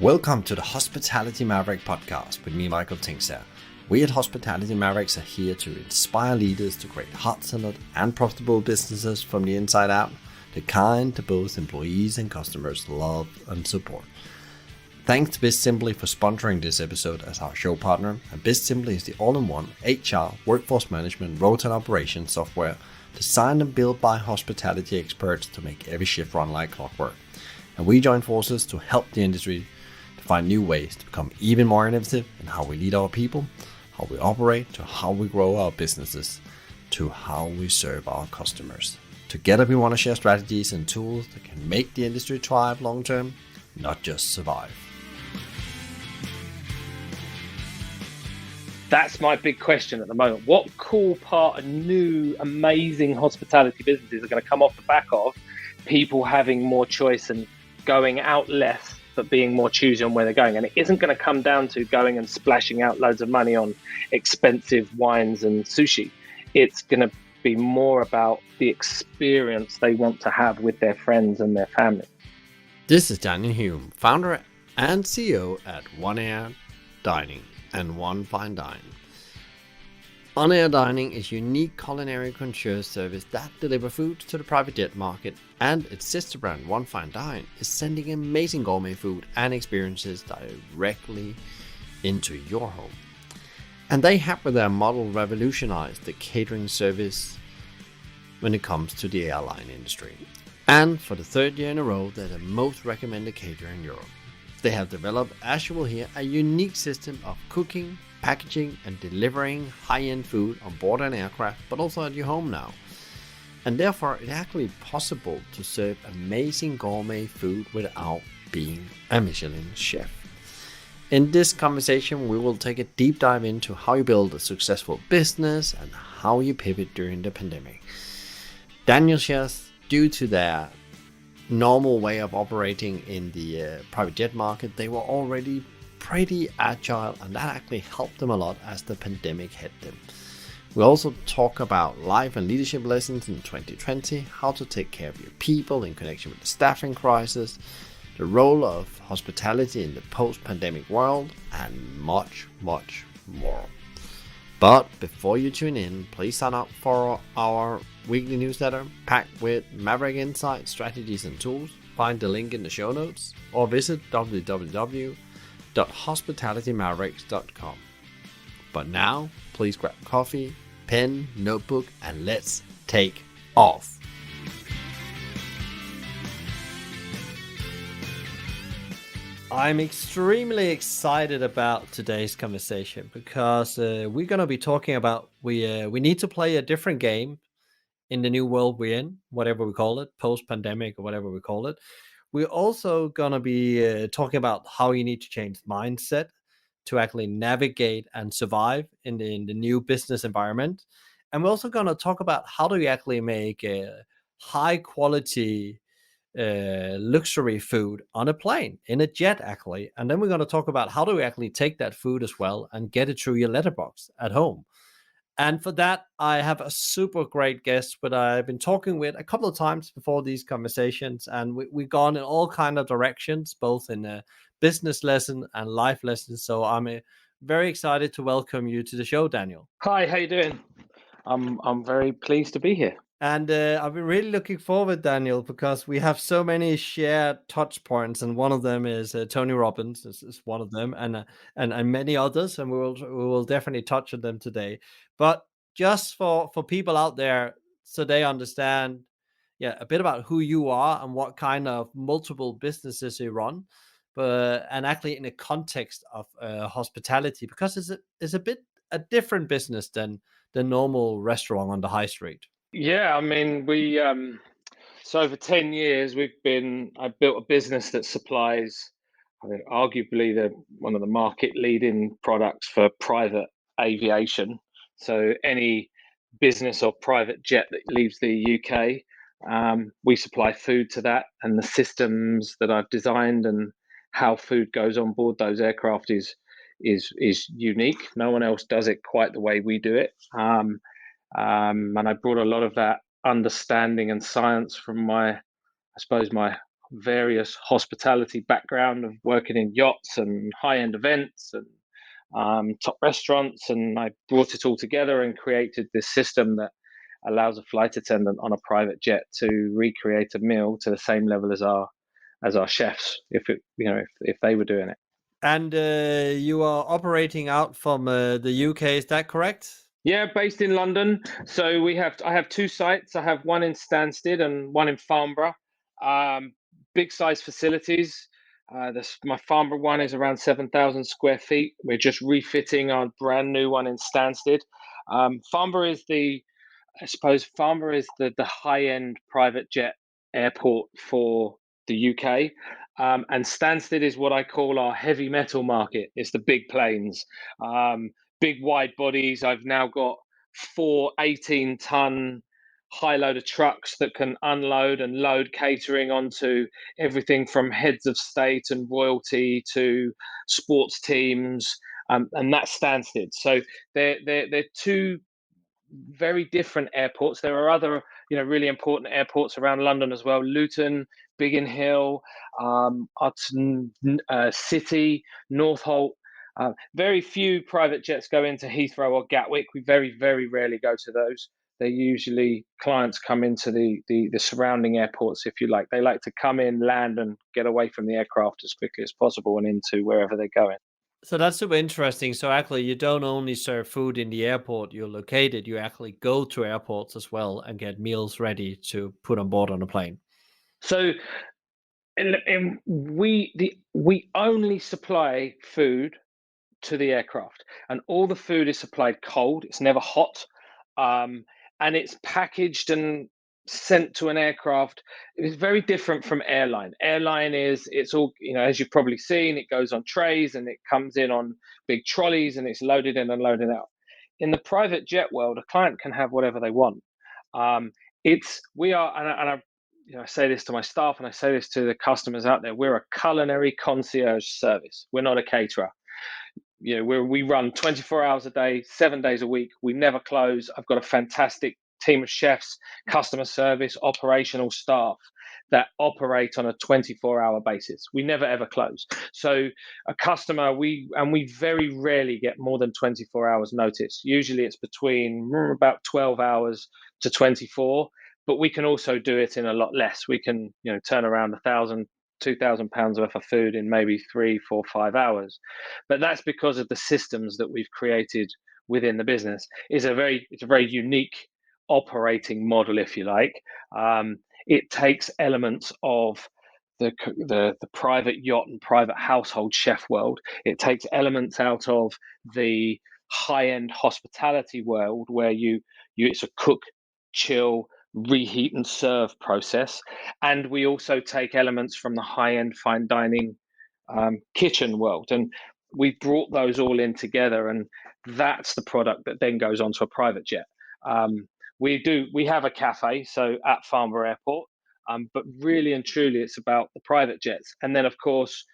Welcome to the Hospitality Maverick podcast with me, Michael Tingsar. We at Hospitality Mavericks are here to inspire leaders to create hot-centered and profitable businesses from the inside out, the kind that both employees and customers love and support. Thanks to BizSimply for sponsoring this episode as our show partner. And BizSimply is the all-in-one HR, workforce management, rota and operations software designed and built by hospitality experts to make every shift run like clockwork. And we join forces to help the industry to find new ways to become even more innovative in how we lead our people, how we operate, to how we grow our businesses, to how we serve our customers. Together we want to share strategies and tools that can make the industry thrive long term, not just survive. That's my big question at the moment. What cool part of new, amazing hospitality businesses are going to come off the back of people having more choice and going out less, but being more choosy on where they're going? And it isn't going to come down to going and splashing out loads of money on expensive wines and sushi. It's going to be more about the experience they want to have with their friends and their family. This is Daniel Hulme, founder and CEO at One Air Dining and One Fine Dine. On Air Dining is a unique culinary concierge service that delivers food to the private jet market, and its sister brand One Fine Dine is sending amazing gourmet food and experiences directly into your home. And they have with their model revolutionized the catering service when it comes to the airline industry. And for the third year in a row, they're the most recommended caterer in Europe. They have developed, as you will hear, a unique system of cooking, packaging and delivering high-end food on board an aircraft, but also at your home now. And therefore, it's actually possible to serve amazing gourmet food without being a Michelin chef. In this conversation, we will take a deep dive into how you build a successful business and how you pivot during the pandemic. Daniel shares, due to their normal way of operating in the private jet market, they were already pretty agile, and that actually helped them a lot as the pandemic hit them. We also talk about life and leadership lessons in 2020, how to take care of your people in connection with the staffing crisis, the role of hospitality in the post-pandemic world, and much, much more. But before you tune in, please sign up for our weekly newsletter packed with Maverick insights, strategies, and tools. Find the link in the show notes or visit www.hospitalitymavericks.com. But now, please grab coffee, pen, notebook, and let's take off. I'm extremely excited about today's conversation because we're going to be talking about we need to play a different game in the new world we're in, whatever we call it, post-pandemic or whatever we call it. We're also going to be talking about how you need to change mindset to actually navigate and survive in the new business environment. And we're also going to talk about how do you actually make a high quality luxury food on a plane, in a jet actually. And then we're going to talk about how do we actually take that food as well and get it through your letterbox at home. And for that, I have a super great guest, but I've been talking with a couple of times before these conversations, and we've gone in all kind of directions, both in a business lesson and life lessons. So I'm very excited to welcome you to the show, Daniel. Hi, how you doing? I'm very pleased to be here. And I've been really looking forward, Daniel, because we have so many shared touch points, and one of them is Tony Robbins is one of them, and many others, and we will definitely touch on them today. But just for people out there, so they understand, a bit about who you are and what kind of multiple businesses you run, but and actually in the context of hospitality, because it's a bit a different business than the normal restaurant on the high street. Yeah, I mean, we so over 10 years I built a business that supplies, I think, arguably one of the market leading products for private aviation. So any business or private jet that leaves the UK, we supply food to that, and the systems that I've designed and how food goes on board those aircraft is unique. No one else does it quite the way we do it. And I brought a lot of that understanding and science from my various hospitality background of working in yachts and high-end events and top restaurants, and I brought it all together and created this system that allows a flight attendant on a private jet to recreate a meal to the same level as our chefs, if they were doing it. And you are operating out from the UK, is that correct? Yeah, based in London. So I have two sites. I have one in Stansted and one in Farnborough. Big size facilities. My Farnborough one is around 7,000 square feet. We're just refitting our brand new one in Stansted. Farnborough is I suppose Farnborough is the high end private jet airport for the UK. And Stansted is what I call our heavy metal market. It's the big planes, big wide bodies. I've now got 4 18-ton high loader trucks that can unload and load catering onto everything from heads of state and royalty to sports teams. And that's Stansted. So they're two very different airports. There are other, really important airports around London as well. Luton, Biggin Hill, Upton City, Northolt. Very few private jets go into Heathrow or Gatwick. We very, very rarely go to those. They usually clients come into the surrounding airports, if you like. They like to come in, land, and get away from the aircraft as quickly as possible and into wherever they're going. So that's super interesting. So actually, you don't only serve food in the airport you're located, you actually go to airports as well and get meals ready to put on board on a plane. So we only supply food to the aircraft, and all the food is supplied cold. It's never hot, and it's packaged and sent to an aircraft. It's very different from airline. Airline it's all, as you've probably seen, it goes on trays and it comes in on big trolleys and it's loaded in and loaded out. In the private jet world, a client can have whatever they want. It's we are, and I say this to my staff and I say this to the customers out there. We're a culinary concierge service. We're not a caterer. We run 24 hours a day, 7 days a week. We never close. I've got a fantastic team of chefs, customer service, operational staff that operate on a 24-hour basis. We never ever close. So a customer, we very rarely get more than 24 hours notice. Usually it's between about 12 hours to 24, but we can also do it in a lot less. We can, turn around 1,000, 2,000 pounds worth of food in maybe 3, 4, 5 hours. But that's because of the systems that we've created within the business. It's a very unique operating model, if you like. It takes elements of the private yacht and private household chef world. It takes elements out of the high-end hospitality world where it's a cook, chill, reheat and serve process. And we also take elements from the high-end fine dining kitchen world, and we brought those all in together, and that's the product that then goes onto a private jet. We have a cafe, so at Farnborough Airport, but really and truly it's about the private jets. And then of course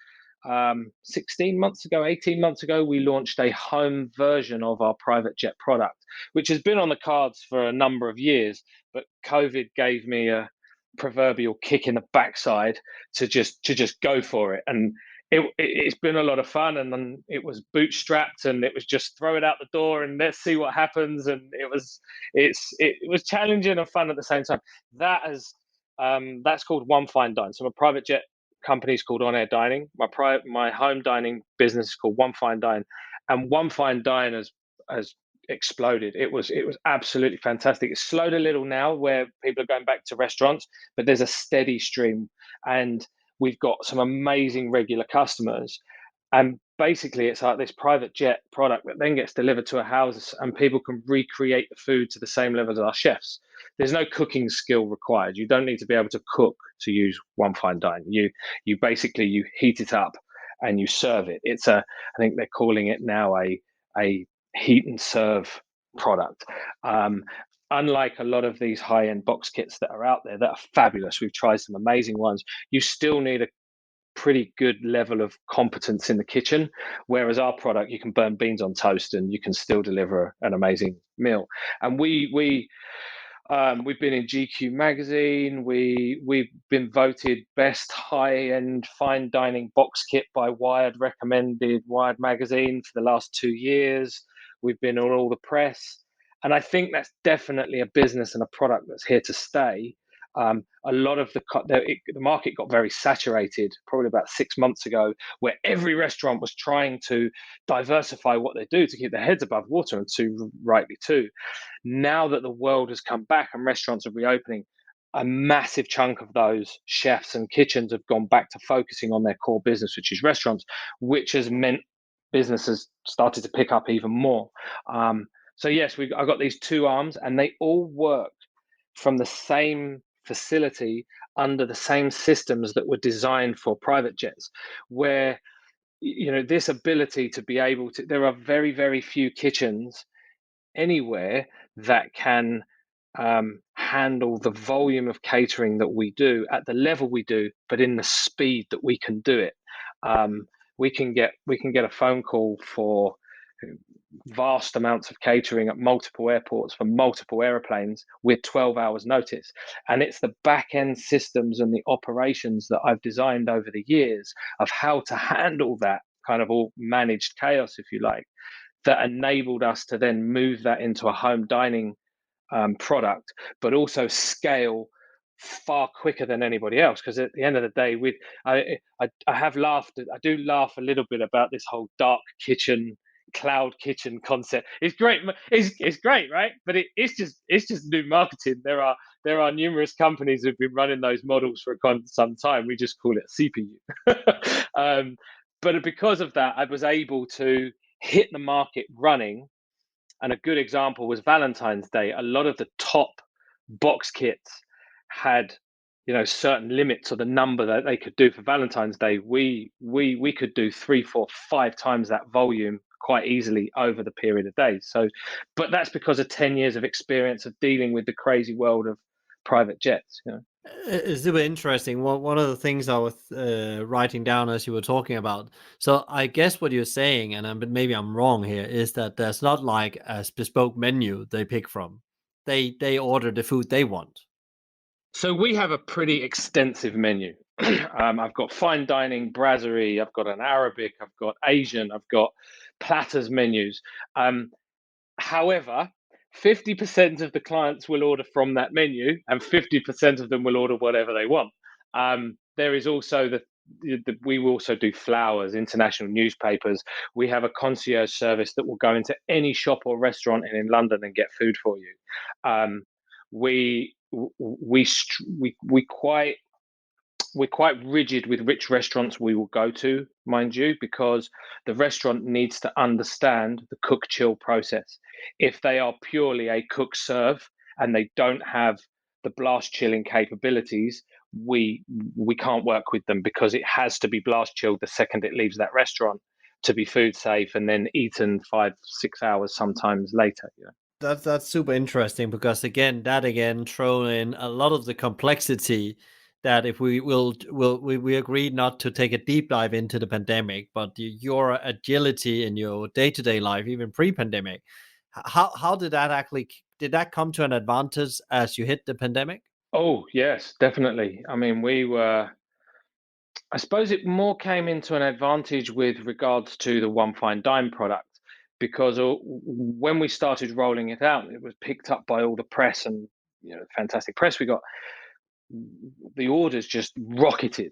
16 months ago, 18 months ago, we launched a home version of our private jet product, which has been on the cards for a number of years, but COVID gave me a proverbial kick in the backside to just go for it. And it's been a lot of fun, and then it was bootstrapped, and it was just throw it out the door and let's see what happens. And it was challenging and fun at the same time. That's called One Fine Dine. So my private jet company is called On Air Dining. My home dining business is called One Fine Dine, and One Fine Dine has exploded. It was absolutely fantastic. It's slowed a little now where people are going back to restaurants, but there's a steady stream, and we've got some amazing regular customers. And basically it's like this private jet product that then gets delivered to a house, and people can recreate the food to the same level as our chefs. There's no cooking skill required. You don't need to be able to cook to use One Fine Dine. You heat it up and you serve it. I think they're calling it now a heat and serve product. Unlike a lot of these high-end box kits that are out there that are fabulous, we've tried some amazing ones, you still need a pretty good level of competence in the kitchen. Whereas our product, you can burn beans on toast and you can still deliver an amazing meal. And We've been in GQ magazine. We've been voted best high-end fine dining box kit by Wired magazine for the last 2 years. We've been on all the press, and I think that's definitely a business and a product that's here to stay. A lot of the market got very saturated probably about 6 months ago, where every restaurant was trying to diversify what they do to keep their heads above water, and too rightly too. Now that the world has come back and restaurants are reopening, a massive chunk of those chefs and kitchens have gone back to focusing on their core business, which is restaurants, which has meant businesses started to pick up even more. So yes, I got these two arms, and they all work from the same facility under the same systems that were designed for private jets, where this ability to be able to, there are very, very few kitchens anywhere that can handle the volume of catering that we do at the level we do, but in the speed that we can do it. We can get a phone call for vast amounts of catering at multiple airports for multiple airplanes with 12 hours notice, and it's the back end systems and the operations that I've designed over the years of how to handle that kind of all managed chaos, if you like, that enabled us to then move that into a home dining product, but also scale far quicker than anybody else. Because at the end of the day, I do laugh a little bit about this whole dark kitchen, cloud kitchen concept. It's great, it's great, right? But it's just new marketing. There are numerous companies who've been running those models for some time. We just call it CPU. But because of that, I was able to hit the market running. And a good example was Valentine's Day. A lot of the top box kits had, certain limits or the number that they could do for Valentine's Day. We could do 3, 4, 5 times that volume quite easily over the period of days. So, but that's because of 10 years of experience of dealing with the crazy world of private jets. It's super interesting. One of the things I was writing down as you were talking about. So I guess what you're saying, and maybe I'm wrong here, is that there's not like a bespoke menu they pick from. They order the food they want. So we have a pretty extensive menu. I've got fine dining, brasserie, I've got an Arabic, I've got Asian, I've got platters menus. However, 50% of the clients will order from that menu, and 50% of them will order whatever they want. There is also we also do flowers, international newspapers. We have a concierge service that will go into any shop or restaurant in London and get food for you. We we we quite we're quite rigid with which restaurants we will go to, mind you, because the restaurant needs to understand the cook chill process. If they are purely a cook serve and they don't have the blast chilling capabilities, we can't work with them, because it has to be blast chilled the second it leaves that restaurant to be food safe and then eaten 5, 6 hours sometimes later. That's super interesting because that again throw in a lot of the complexity that if we agreed not to take a deep dive into the pandemic, but your agility in your day-to-day life, even pre-pandemic, how did that come to an advantage as you hit the pandemic? Oh yes, definitely. I mean, I suppose it more came into an advantage with regards to the One Fine Dime product, because when we started rolling it out, it was picked up by all the press, and fantastic press we got. The orders just rocketed.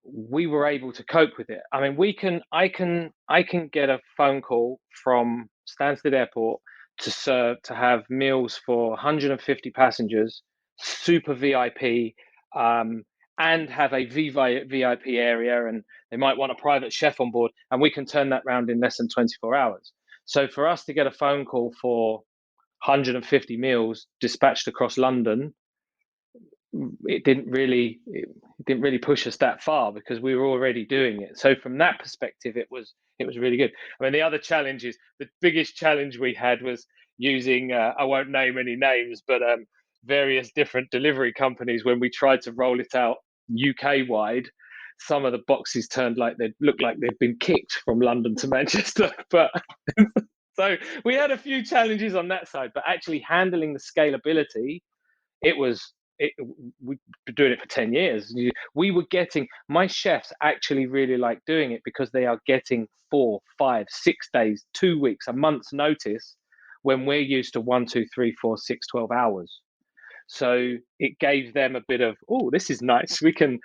We were able to cope with it. I mean, I can get a phone call from Stansted Airport to have meals for 150 passengers, super VIP, and have a VIP area, and they might want a private chef on board, and we can turn that round in less than 24 hours. So for us to get a phone call for 150 meals dispatched across London, it didn't really push us that far, because we were already doing it. So from that perspective, it was really good. I mean, the biggest challenge we had was using, I won't name any names, but various different delivery companies. When we tried to roll it out UK wide, some of the boxes looked like they'd been kicked from London to Manchester. But so we had a few challenges on that side, but actually handling the scalability it was it, we've been doing it for 10 years. We were getting, my chefs actually really like doing it because they are getting 4, 5, 6 days, 2 weeks, a month's notice, when we're used to 1, 2, 3, 4, 6, 12 hours. So it gave them a bit of, oh, this is nice. We can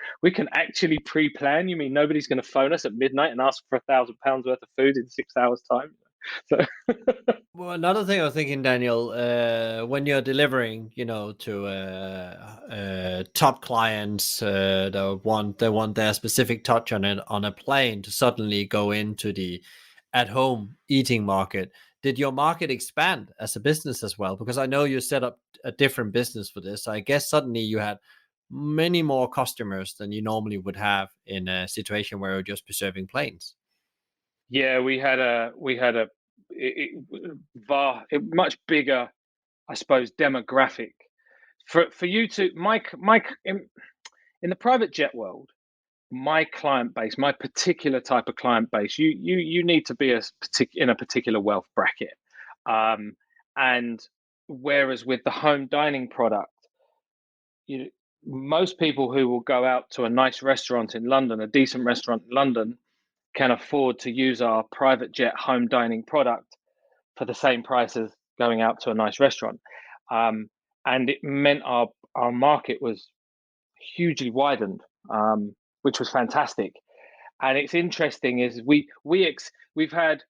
actually pre-plan. You mean nobody's going to phone us at midnight and ask for £1,000 worth of food in 6 hours time? So Well, another thing I was thinking, Daniel, when you're delivering, to top clients, they want their specific touch on it on a plane to suddenly go into the at-home eating market. Did your market expand as a business as well? Because I know you set up a different business for this. So I guess suddenly you had many more customers than you normally would have in a situation where you're just preserving planes. yeah, we had a much bigger, I suppose, demographic for you to my in the private jet world. My client base, my particular type of client base, you need to be in a particular wealth bracket, um, and whereas with the home dining product, you most people who will go out to a nice restaurant in London, a decent restaurant in London, can afford to use our private jet home dining product for the same price as going out to a nice restaurant. Um, and it meant our market was hugely widened, which was fantastic. And it's interesting is we've had,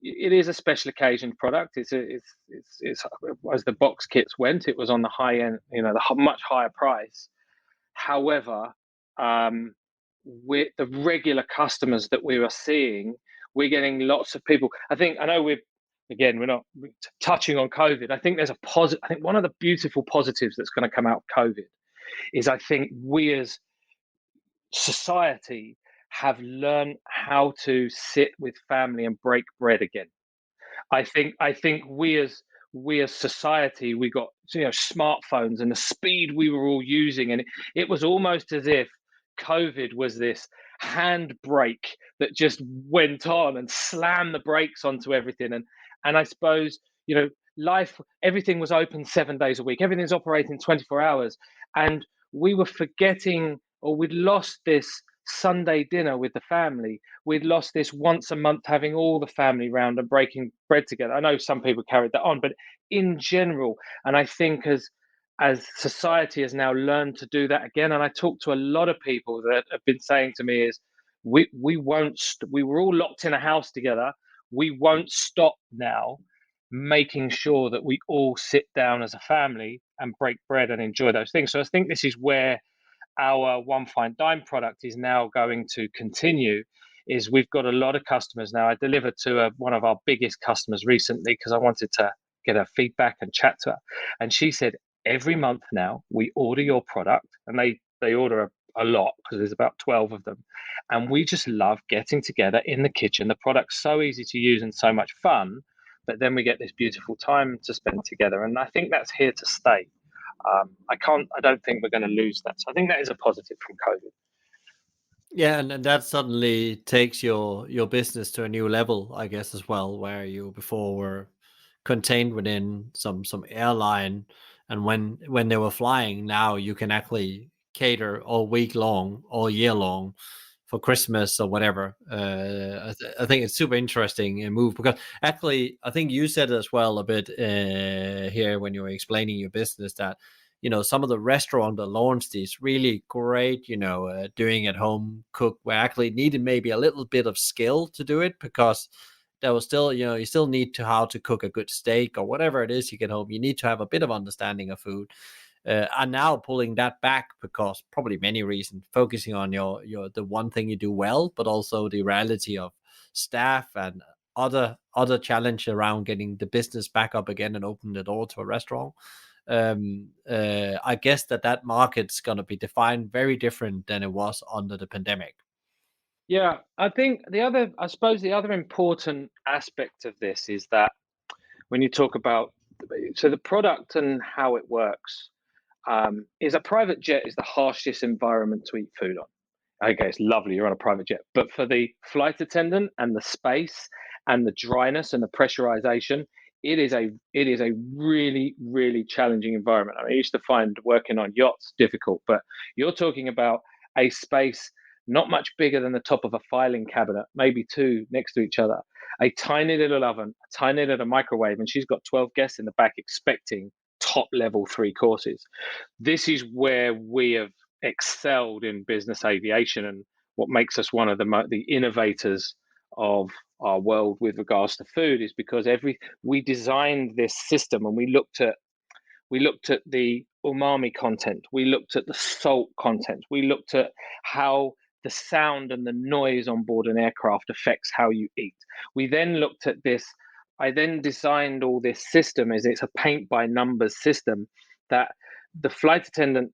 it is a special occasion product. It's as the box kits went, it was on the high end, the much higher price. However, with the regular customers that we were seeing, we're getting lots of people. I know we're not touching on COVID. I think there's a positive. I think one of the beautiful positives that's going to come out of COVID is, I think we as society have learned how to sit with family and break bread again. I think we as society, we got, smartphones, and the speed we were all using, and it was almost as if COVID was this handbrake that just went on and slammed the brakes onto everything. And I suppose, life, everything was open 7 days a week, everything's operating 24 hours, and we were forgetting, or we'd lost this Sunday dinner with the family. We'd lost this once a month having all the family round and breaking bread together. I know some people carried that on, but in general, and I think as society has now learned to do that again, and I talk to a lot of people that have been saying to me is, we won't. We were all locked in a house together. We won't stop now making sure that we all sit down as a family and break bread and enjoy those things. So I think this is where our One Fine Dine product is now going to continue. Is we've got a lot of customers now. I delivered to one of our biggest customers recently because I wanted to get her feedback and chat to her, and she said every month now we order your product, and they order a lot because there's about 12 of them, and we just love getting together in the kitchen. The product's so easy to use and so much fun, but then we get this beautiful time to spend together, and I think that's here to stay. I don't think we're going to lose that. So I think that is a positive from COVID. Yeah, and that suddenly takes your business to a new level, I guess, as well, where you before were contained within some airline, and when they were flying, now you can actually cater all week long, all year long, for Christmas or whatever. I think it's super interesting move, because actually I think you said as well a bit here when you were explaining your business, that some of the restaurant that launched these really great, doing at home cook, where actually needed maybe a little bit of skill to do it, because there was still, you still need to how to cook a good steak or whatever it is you get home. You need to have a bit of understanding of food. And now pulling that back, because probably many reasons, focusing on your the one thing you do well, but also the reality of staff and other challenge around getting the business back up again and open the door to a restaurant. I guess that market's going to be defined very different than it was under the pandemic. Yeah, I suppose the other important aspect of this is that when you talk about, so the product and how it works, is a private jet is the harshest environment to eat food on. Okay, it's lovely, you're on a private jet, but for the flight attendant and the space and the dryness and the pressurization, it is a really, really challenging environment. I used to find working on yachts difficult, but you're talking about a space not much bigger than the top of a filing cabinet, maybe two next to each other, a tiny little oven, a tiny little microwave, and she's got 12 guests in the back expecting top level three courses. This is where we have excelled in business aviation, and what makes us one of the innovators of our world with regards to food is because we designed this system, and we looked at the umami content, we looked at the salt content, we looked at how the sound and the noise on board an aircraft affects how you eat. We then looked at this. I then designed all this system as it's a paint by numbers system that the flight attendant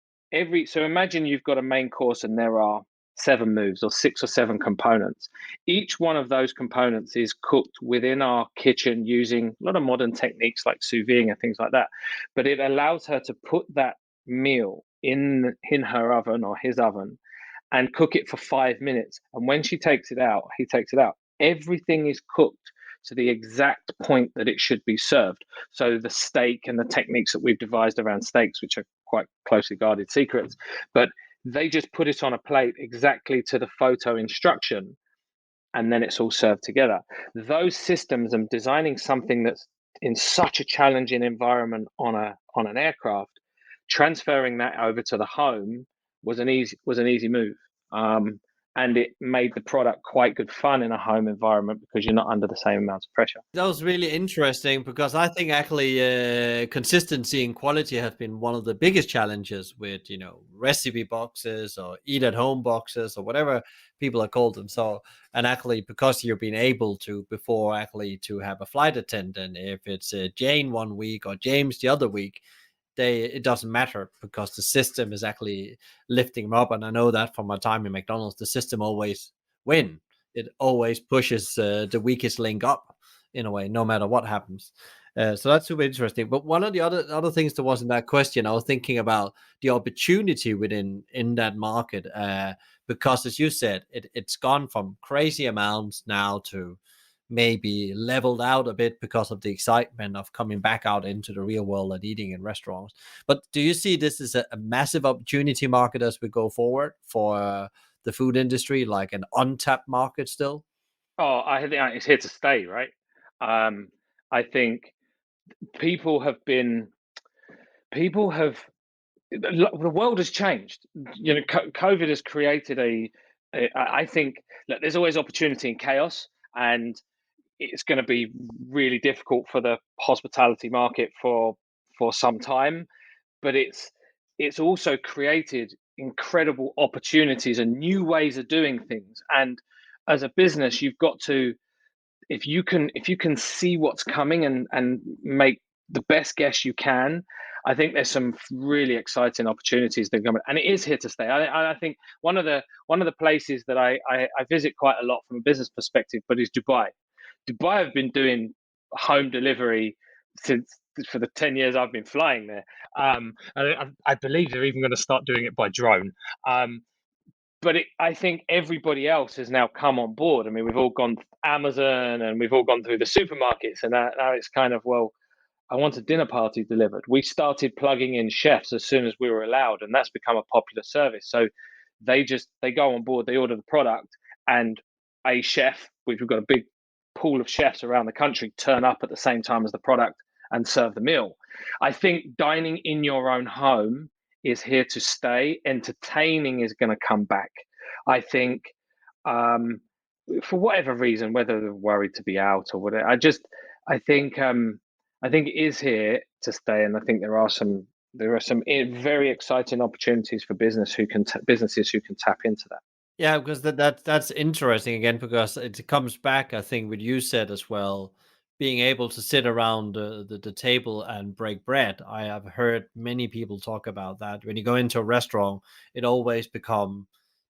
so imagine you've got a main course and there are 7 moves or 6 or 7 components. Each one of those components is cooked within our kitchen using a lot of modern techniques like sous vide and things like that. But it allows her to put that meal in her oven or his oven and cook it for 5 minutes. And when he takes it out, everything is cooked to the exact point that it should be served. So the steak and the techniques that we've devised around steaks, which are quite closely guarded secrets, but they just put it on a plate exactly to the photo instruction, and then it's all served together. Those systems and designing something that's in such a challenging environment on an aircraft, transferring that over to the home was an easy move. And it made the product quite good fun in a home environment because you're not under the same amount of pressure. That was really interesting because I think actually consistency and quality have been one of the biggest challenges with, recipe boxes or eat at home boxes or whatever people are called them. So, and actually because you've been able to before actually to have a flight attendant, if it's Jane one week or James the other week, it doesn't matter because the system is actually lifting them up. And I know that from my time in McDonald's, the system always win. It always pushes the weakest link up in a way, no matter what happens. So that's super interesting. But one of the other things that was in that question, I was thinking about the opportunity in that market, because as you said, it's gone from crazy amounts now to maybe leveled out a bit because of the excitement of coming back out into the real world and eating in restaurants. But do you see this as a massive opportunity market as we go forward for the food industry, like an untapped market still? Oh, I think it's here to stay, right? I think people have been, the world has changed. COVID has created I think that there's always opportunity in chaos, and it's going to be really difficult for the hospitality market for some time. But it's also created incredible opportunities and new ways of doing things. And as a business, you've got to, if you can see what's coming and make the best guess you can, I think there's some really exciting opportunities that come, and it is here to stay. I think one of the places that I visit quite a lot from a business perspective, but is Dubai. Dubai have been doing home delivery for the 10 years I've been flying there. And I believe they're even going to start doing it by drone. But I think everybody else has now come on board. I mean, we've all gone Amazon and we've all gone through the supermarkets, and now it's kind of, well, I want a dinner party delivered. We started plugging in chefs as soon as we were allowed, and that's become a popular service. So they go on board, they order the product, and a chef, we've got a big pool of chefs around the country, turn up at the same time as the product and serve the meal. I think dining in your own home is here to stay. Entertaining is going to come back. I think for whatever reason, whether they're worried to be out or whatever, I think it is here to stay, and I think there are some very exciting opportunities for businesses who can tap into that. Yeah, because that's interesting again, because it comes back, I think, what you said as well, being able to sit around the table and break bread. I have heard many people talk about that. When you go into a restaurant, it always become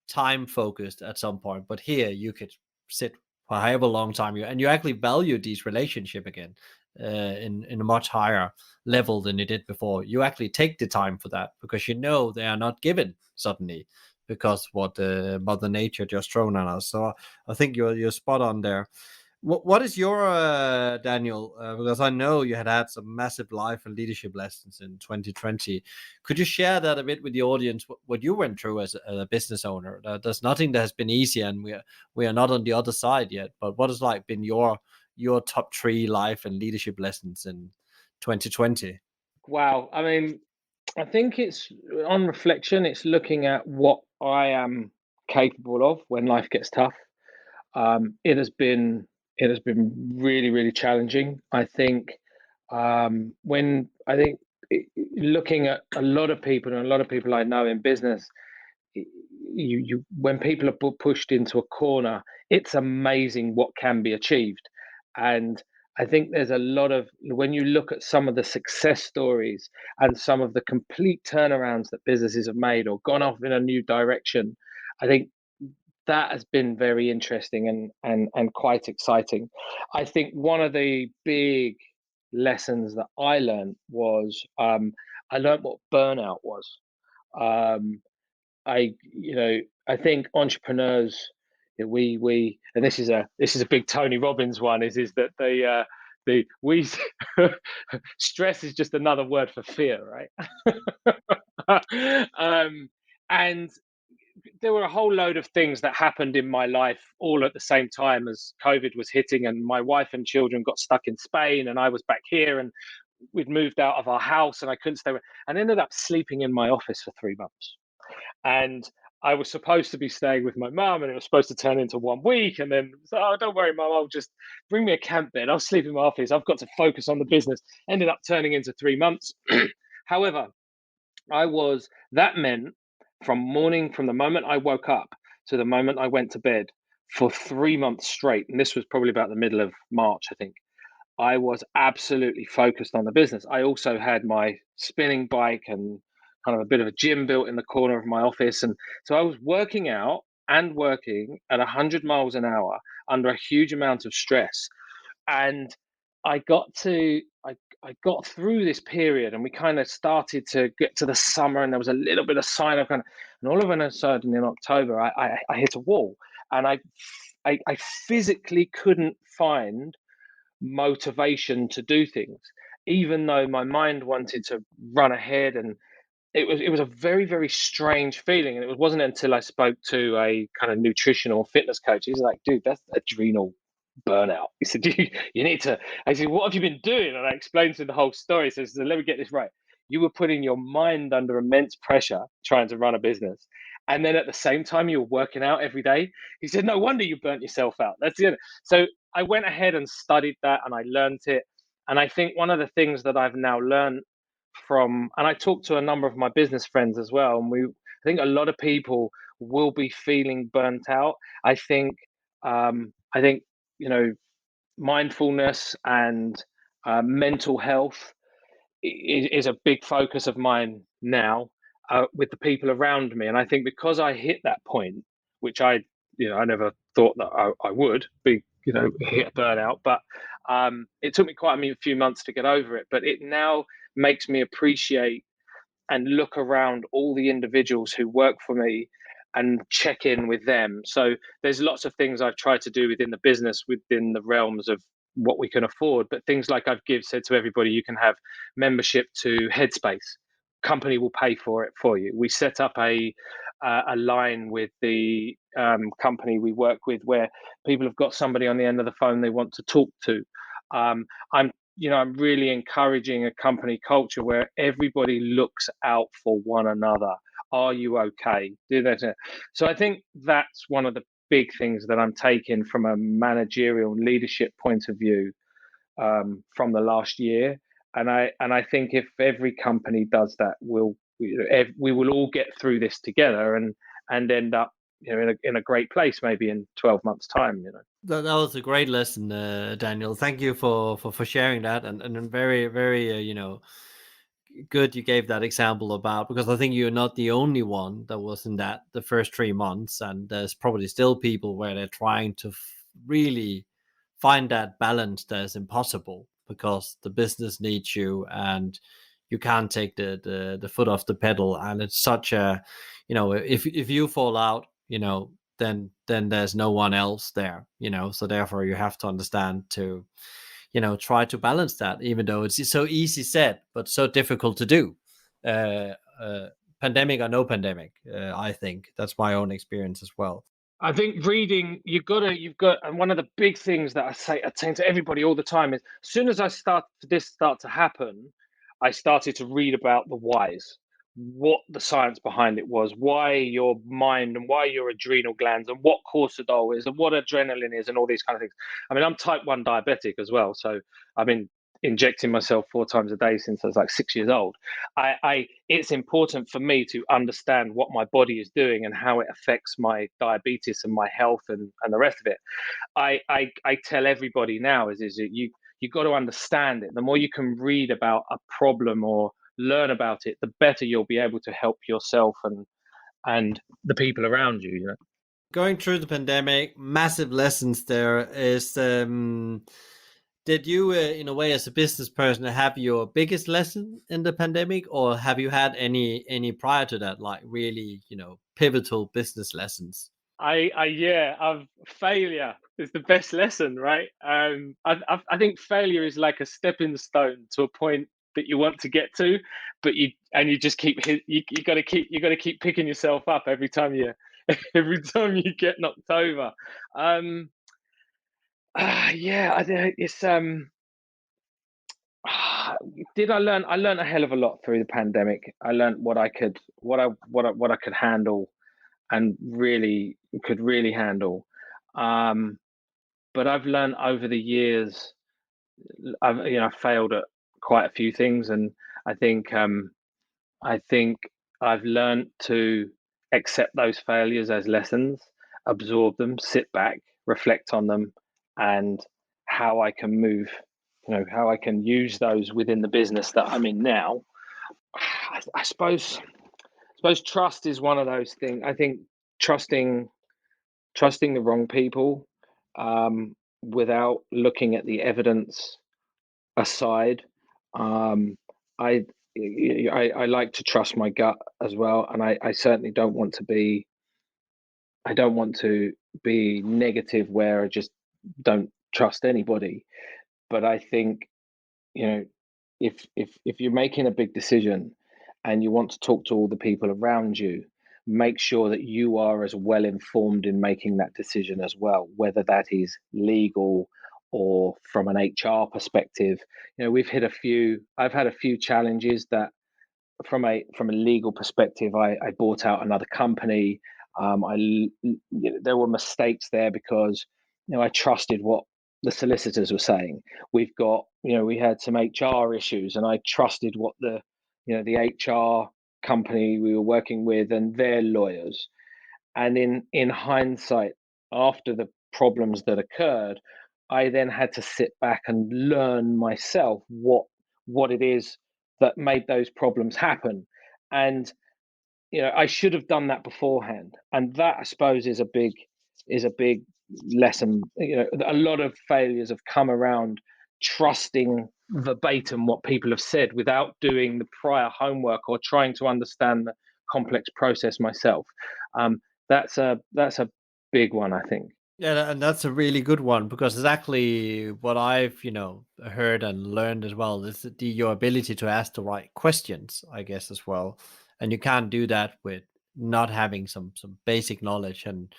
time focused at some point. But here you could sit for however long time and you actually value these relationship again in a much higher level than you did before. You actually take the time for that because they are not given suddenly, because what Mother Nature just thrown on us. So I think you're spot on there. What is your Daniel? Because I know you had some massive life and leadership lessons in 2020. Could you share that a bit with the audience? What you went through as a business owner? There's nothing that has been easy, and we are not on the other side yet. But what has like been your top three life and leadership lessons in 2020? Wow. I mean, I think it's on reflection, it's looking at what I am capable of when life gets tough. It has been really really challenging. I think when I think looking at a lot of people and a lot of people I know in business, you when people are pushed into a corner, it's amazing what can be achieved. And I think there's a lot of, when you look at some of the success stories and some of the complete turnarounds that businesses have made or gone off in a new direction, I think that has been very interesting and quite exciting. I think one of the big lessons that I learned was, I learned what burnout was. Um, I think entrepreneurs, we and this is a big Tony Robbins one, is that the we stress is just another word for fear, right? And there were a whole load of things that happened in my life all at the same time as COVID was hitting, and my wife and children got stuck in Spain, and I was back here, and we'd moved out of our house, and I couldn't stay. And ended up sleeping in my office for 3 months. And I was supposed to be staying with my mum, and it was supposed to turn into 1 week. And then, so, oh, don't worry, mum, I'll just bring me a camp bed. I'll sleep in my office. I've got to focus on the business. Ended up turning into 3 months. However, that meant from the moment I woke up to the moment I went to bed for 3 months straight. And this was probably about the middle of March, I think. I was absolutely focused on the business. I also had my spinning bike and kind of a bit of a gym built in the corner of my office. And so I was working out and working at 100 miles an hour under a huge amount of stress. And I got to, I got through this period, and we kind of started to get to the summer, and there was a little bit of sign of kind of, and all of a sudden in October, I hit a wall, and I physically couldn't find motivation to do things, even though my mind wanted to run ahead. And it was a very very strange feeling. And it wasn't until I spoke to a kind of nutritional fitness coach. He's like, dude, that's adrenal burnout. He said, you need to. I said, what have you been doing? And I explained to him the whole story. So let me get this right. You were putting your mind under immense pressure trying to run a business, and then at the same time you were working out every day. He said, no wonder you burnt yourself out. That's it. So I went ahead and studied that, and I learned it. And I think one of the things that I've now learned from, and I talked to a number of my business friends as well, and I think a lot of people will be feeling burnt out. I think you know mindfulness and mental health is a big focus of mine now, with the people around me. And I think because I hit that point, which I never thought that I would be, hit burnout, but it took me quite a few months to get over it. But it now makes me appreciate and look around all the individuals who work for me and check in with them. So there's lots of things I've tried to do within the business, within the realms of what we can afford. But things like said to everybody, you can have membership to Headspace. Company will pay for it for you. We set up a line with the company we work with, where people have got somebody on the end of the phone they want to talk to. I'm I'm really encouraging a company culture where everybody looks out for one another. Are you okay? Do that. So I think that's one of the big things that I'm taking from a managerial leadership point of view, from the last year. And I think if every company does that, we will all get through this together and end up in a great place, maybe in 12 months time. That was a great lesson, Daniel. Thank you for sharing that, and very very good you gave that example about, because I think you're not the only one that was in that the first 3 months, and there's probably still people where they're trying to really find that balance that is impossible because the business needs you and you can't take the foot off the pedal. And it's such a, if you fall out, then there's no one else there, so therefore you have to understand to, try to balance that, even though it's so easy said but so difficult to do. uh, uh Pandemic or no pandemic, I think that's my own experience as well. I think reading, you've got, and one of the big things that I say to everybody all the time is, as soon as this start to happen, I started to read about the whys, what the science behind it was, why your mind and why your adrenal glands and what cortisol is and what adrenaline is and all these kind of things. I mean, I'm type 1 diabetic as well, so I've been injecting myself 4 times a day since I was like 6 years old. It's important for me to understand what my body is doing and how it affects my diabetes and my health and the rest of it. I tell everybody now is that you got to understand it. The more you can read about a problem or learn about it, the better you'll be able to help yourself and the people around you. Going through the pandemic, massive lessons there is. Did you, in a way, as a business person, have your biggest lesson in the pandemic, or have you had any prior to that, like really, pivotal business lessons? I've failure is the best lesson, right? I think failure is like a stepping stone to a point that you want to get to, but you just you got to keep picking yourself up every time you every time you get knocked over. Yeah, it's did I learn? I learned a hell of a lot through the pandemic. I learned what I could handle and really handle. Um, but I've learned over the years, I've failed at quite a few things, and I think I think I've learned to accept those failures as lessons, absorb them, sit back, reflect on them, and how I can move, how I can use those within the business that I'm in now. I suppose trust is one of those things. I think trusting trusting the wrong people, without looking at the evidence aside. Um, I, I like to trust my gut as well, and I certainly don't want to be. I don't want to be negative where I just don't trust anybody. But I think, you know, if you're making a big decision and you want to talk to all the people around you, make sure that you are as well informed in making that decision as well, whether that is legal or from an HR perspective. I've had a few challenges that from a legal perspective, I bought out another company. There were mistakes there because I trusted what the solicitors were saying. We had some HR issues, and I trusted what the HR company we were working with and their lawyers. And in hindsight, after the problems that occurred, I then had to sit back and learn myself what it is that made those problems happen. And I should have done that beforehand. And that, I suppose, is a big lesson. A lot of failures have come around trusting verbatim what people have said without doing the prior homework or trying to understand the complex process myself. That's a big one, I think. Yeah, and that's a really good one, because exactly what I've, heard and learned as well is your ability to ask the right questions, I guess, as well. And you can't do that with not having some basic knowledge. And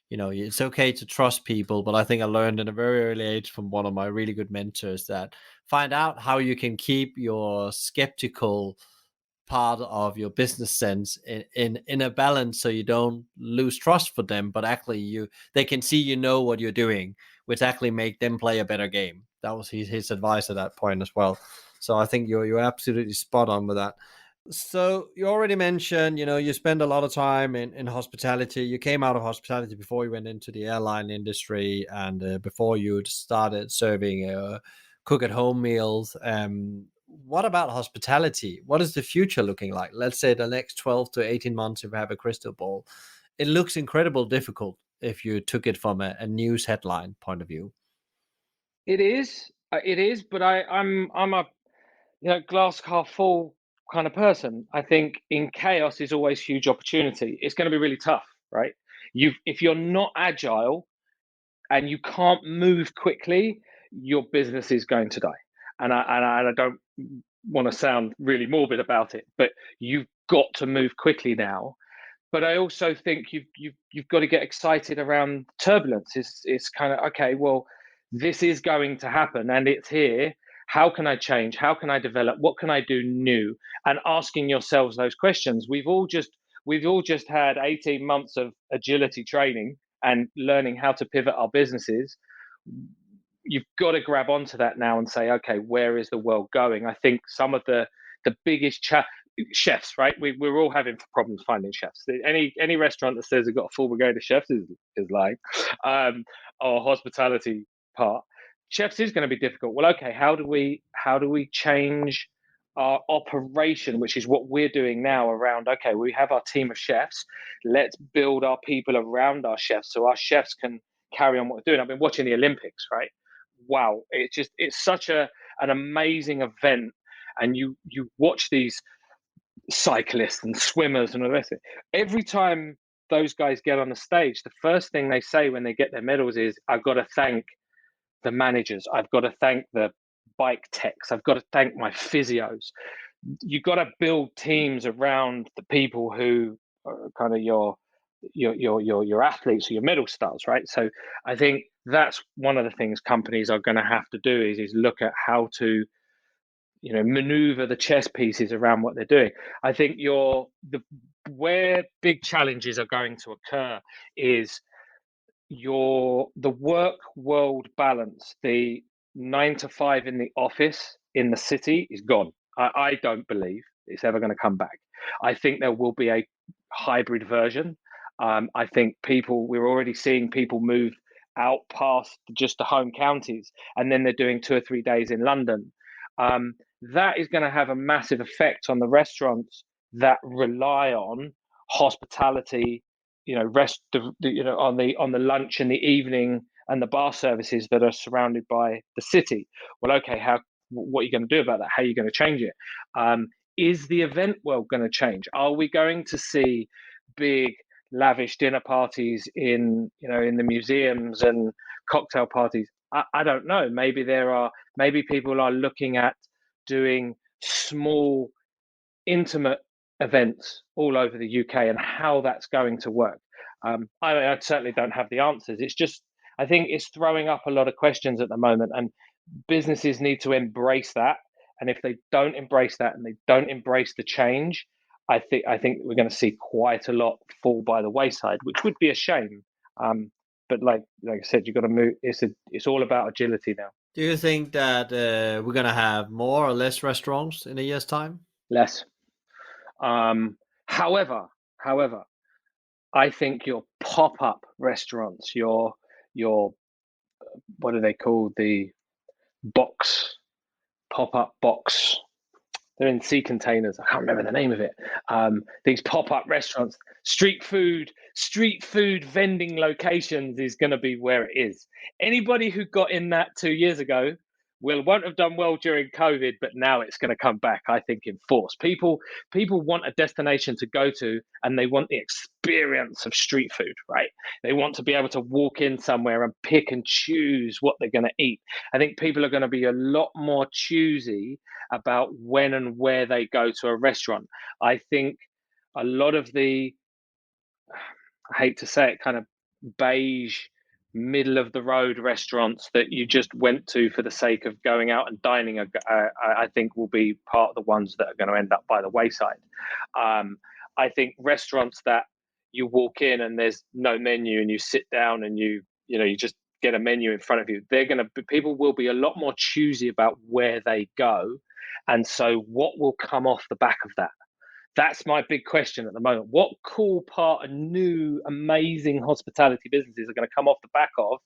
it's okay to trust people, but I think I learned in a very early age from one of my really good mentors that find out how you can keep your skeptical part of your business sense in a balance, so you don't lose trust for them, but actually they can see what you're doing, which actually make them play a better game. That was his advice at that point as well. So I think you're absolutely spot on with that. So you already mentioned, you spend a lot of time in hospitality. You came out of hospitality before you went into the airline industry, and before you started serving cook at home meals. What about hospitality? What is the future looking like? Let's say the next 12 to 18 months, if you have a crystal ball. It looks incredible difficult if you took it from a news headline point of view. It is, but I'm a glass half full kind of person. I think in chaos is always huge opportunity. It's going to be really tough, right? If you're not agile and you can't move quickly, your business is going to die. And I don't want to sound really morbid about it, but you've got to move quickly now. But I also think you've got to get excited around turbulence. It's kind of, okay, well, this is going to happen and it's here. How can I change? How can I develop? What can I do new? And asking yourselves those questions. We've all just had 18 months of agility training and learning how to pivot our businesses. You've got to grab onto that now and say, okay, where is the world going? I think some of the biggest chefs, right? We're all having problems finding chefs. Any restaurant that says they've got a full brigade of chefs is lying. Or hospitality part, chefs is going to be difficult. Well, okay, how do we change our operation, which is what we're doing now around, okay, we have our team of chefs. Let's build our people around our chefs so our chefs can carry on what we're doing. I've been watching the Olympics, right? Wow, it's such an amazing event, and you watch these cyclists and swimmers and all the rest of it. Every time those guys get on the stage, the first thing they say when they get their medals is, I've got to thank the managers, I've got to thank the bike techs, I've got to thank my physios. You've got to build teams around the people who are kind of your athletes or your medal stars, right? So I think that's one of the things companies are going to have to do is look at how to maneuver the chess pieces around what they're doing. I think where big challenges are going to occur is the work world balance. The 9 to 5 in the office in the city is gone. I don't believe it's ever going to come back. I think there will be a hybrid version. I think we're already seeing people move out past just the home counties, and then they're doing 2 or 3 days in London. That is going to have a massive effect on the restaurants that rely on hospitality, on the lunch and the evening and the bar services that are surrounded by the city. Well, okay, what are you going to do about that? How are you going to change it? Is the event world going to change? Are we going to see big lavish dinner parties in the museums and cocktail parties? I don't know. Maybe people are looking at doing small, intimate events all over the UK and how that's going to work. I certainly don't have the answers. I think it's throwing up a lot of questions at the moment, and businesses need to embrace that. And if they don't embrace that and they don't embrace the change, I think we're going to see quite a lot fall by the wayside, which would be a shame. But like I said, you've got to move. It's all about agility now. Do you think that we're gonna have more or less restaurants in a year's time? Less. However, I think your pop-up restaurants, your what are they called? The pop-up box. They're in sea containers. I can't remember the name of it. These pop-up restaurants, street food vending locations is going to be where it is. Anybody who got in that 2 years ago won't have done well during COVID, but now it's going to come back, I think, in force. People want a destination to go to, and they want the experience of street food, right? They want to be able to walk in somewhere and pick and choose what they're going to eat. I think people are going to be a lot more choosy about when and where they go to a restaurant. I think a lot of I hate to say it, kind of beige, middle of the road restaurants that you just went to for the sake of going out and dining, I think will be part of the ones that are going to end up by the wayside. I think restaurants that you walk in and there's no menu and you sit down and you just get a menu in front of you, people will be a lot more choosy about where they go. And so what will come off the back of that? That's my big question at the moment. What cool part of new, amazing hospitality businesses are going to come off the back of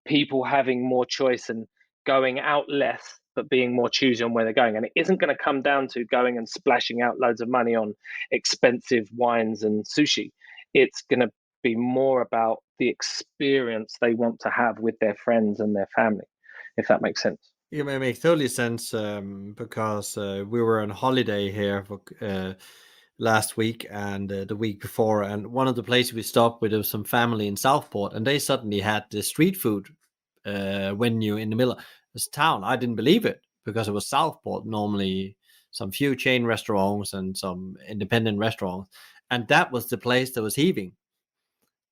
people having more choice and going out less, but being more choosy on where they're going? And it isn't going to come down to going and splashing out loads of money on expensive wines and sushi. It's going to be more about the experience they want to have with their friends and their family, if that makes sense. It makes totally sense because we were on holiday here last week and the week before, and one of the places we stopped with, there was some family in Southport, and they suddenly had the street food venue in the middle of this town. I didn't believe it because it was Southport, normally some few chain restaurants and some independent restaurants, and that was the place that was heaving.